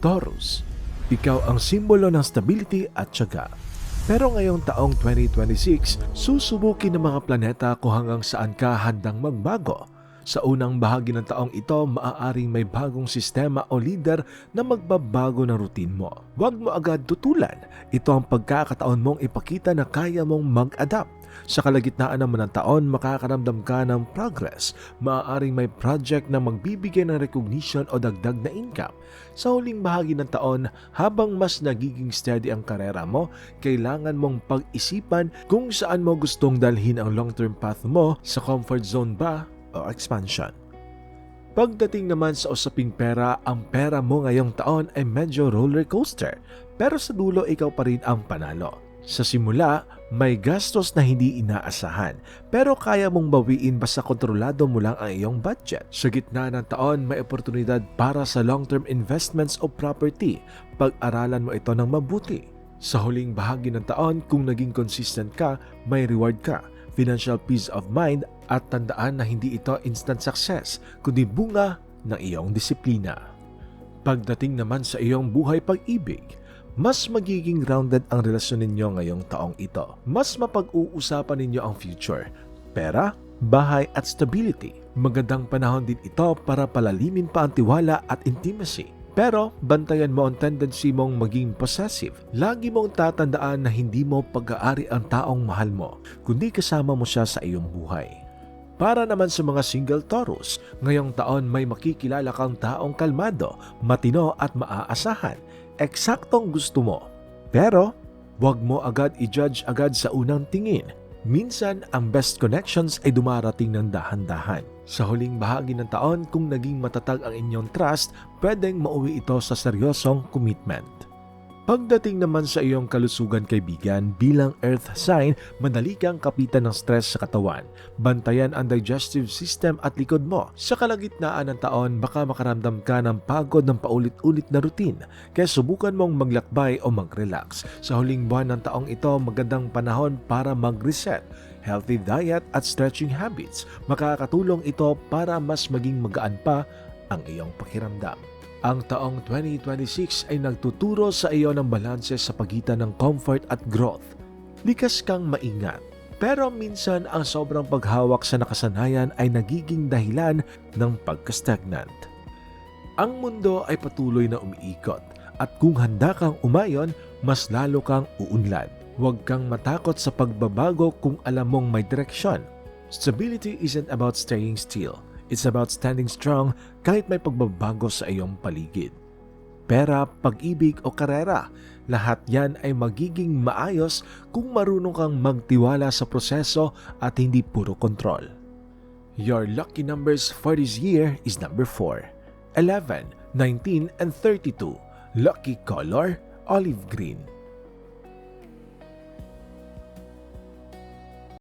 Taurus, ikaw ang simbolo ng stability at tiyaga. Pero ngayong taong 2026, susubukin ng mga planeta kung hanggang saan ka handang magbago. Sa unang bahagi ng taong ito, maaaring may bagong sistema o leader na magbabago ng routine mo. Huwag mo agad tutulan. Ito ang pagkakataon mong ipakita na kaya mong mag-adapt. Sa kalagitnaan naman ng taon, makakaramdam ka ng progress. Maaaring may project na magbibigay ng recognition o dagdag na income. Sa huling bahagi ng taon, habang mas nagiging steady ang karera mo, kailangan mong pag-isipan kung saan mo gustong dalhin ang long-term path mo, sa comfort zone ba o expansion. Pagdating naman sa usaping pera, ang pera mo ngayong taon ay medyo roller coaster, pero sa dulo ikaw pa rin ang panalo. Sa simula, may gastos na hindi inaasahan, pero kaya mong bawiin basta kontrolado mo lang ang iyong budget. Sa gitna ng taon, may oportunidad para sa long-term investments o property. Pag-aralan mo ito ng mabuti. Sa huling bahagi ng taon, kung naging consistent ka, may reward ka, financial peace of mind, at tandaan na hindi ito instant success, kundi bunga ng iyong disiplina. Pagdating naman sa iyong buhay pag-ibig, mas magiging grounded ang relasyon ninyo ngayong taong ito. Mas mapag-uusapan ninyo ang future, pera, bahay at stability. Magandang panahon din ito para palalimin pa ang tiwala at intimacy. Pero bantayan mo ang tendency mong maging possessive. Lagi mong tatandaan na hindi mo pag-aari ang taong mahal mo, kundi kasama mo siya sa iyong buhay. Para naman sa mga single Taurus, ngayong taon may makikilala kang taong kalmado, matino at maaasahan. Eksaktong gusto mo. Pero, huwag mo agad i-judge agad sa unang tingin. Minsan, ang best connections ay dumarating ng dahan-dahan. Sa huling bahagi ng taon, kung naging matatag ang inyong trust, pwedeng mauwi ito sa seryosong commitment. Pagdating naman sa iyong kalusugan kaibigan, bilang earth sign, madali kang kapitan ng stress sa katawan. Bantayan ang digestive system at likod mo. Sa kalagitnaan ng taon, baka makaramdam ka ng pagod ng paulit-ulit na routine, kaya subukan mong maglakbay o mag-relax. Sa huling buwan ng taong ito, magandang panahon para mag-reset. Healthy diet at stretching habits, makakatulong ito para mas maging magaan pa ang iyong pakiramdam. Ang taong 2026 ay nagtuturo sa iyo ng balanse sa pagitan ng comfort at growth. Likas kang maingat, pero minsan ang sobrang paghawak sa nakasanayan ay nagiging dahilan ng pagka-stagnant. Ang mundo ay patuloy na umiikot, at kung handa kang umayon, mas lalo kang uunlad. Huwag kang matakot sa pagbabago kung alam mong may direksyon. Stability isn't about staying still. It's about standing strong kahit may pagbabago sa iyong paligid. Pera, pag-ibig o karera, lahat yan ay magiging maayos kung marunong kang magtiwala sa proseso at hindi puro kontrol. Your lucky numbers for this year is number 4, 11, 19, and 32. Lucky color, olive green.